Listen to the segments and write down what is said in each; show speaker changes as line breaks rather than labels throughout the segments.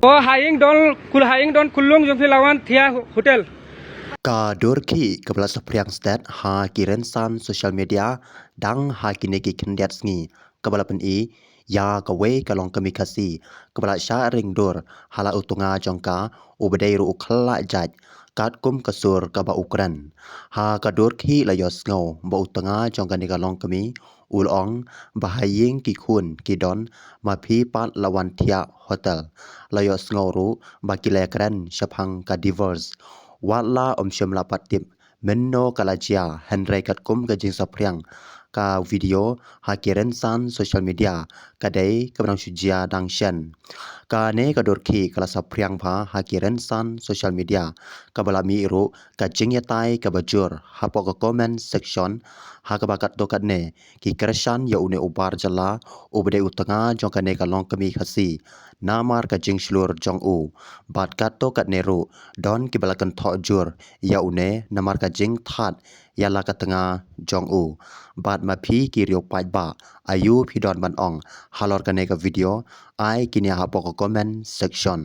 तो हाइंग don kulung jom lawan thia hotel.
Kadorki kepala sepriang stat ha kirensan sosial media dang ha kineki kendiat sngi kepala peni ya kawe kalong kemikasi kepala syaring dor hala utunga jongka ubedai ru ukhala jaj kat kum kasur kaba ukran ha kadorki layos ngau ba utunga jongka ni kalong kemi ulong bahaying ki khun ki don ma phi pat lawan thia hotel layos ngau ru ba kilekran syapang ka divorce Wala syam lapat tip menno kalajia Henry katkum ke jing sapriang ka video hakiren san social media kadai kebrang sujia dang shen ka ne kadorki kala sapriang pha hakiren san social media ka balami ru ka jing yatai ka bajur hapo ka comment section ha ka bakat dokat ne ki kreshan ya une ubar jala ubde utanga jong ka ne ka long kami khasi namar ka jing slur jong u bat kato kat neru don ki balakan tho jur ya une namar ka jing that ya la ka tanga jong u bat ma phi ki riok pai ba ayu phi don ban ong halor ka ne ka video ai kini ha po ko comment section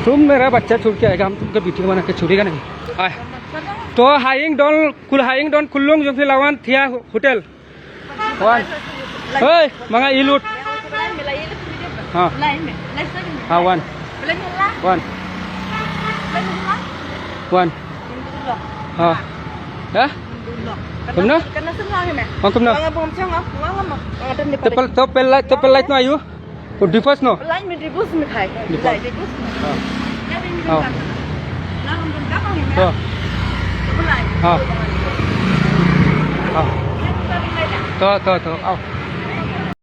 तुम मेरा बच्चा छोड़ के आएगा हम तुमको बीटी बना के छोड़ेगा नहीं आए तो हाइंग don kulung jom lawan thia hotel wan hey mga ilut ha ha wan ha ya kumna kumna tepel light no ayu divorce no
Lain mi divorce mi khai. Lain divorce.
Oh. Oh. Oh. Oh. To. Au.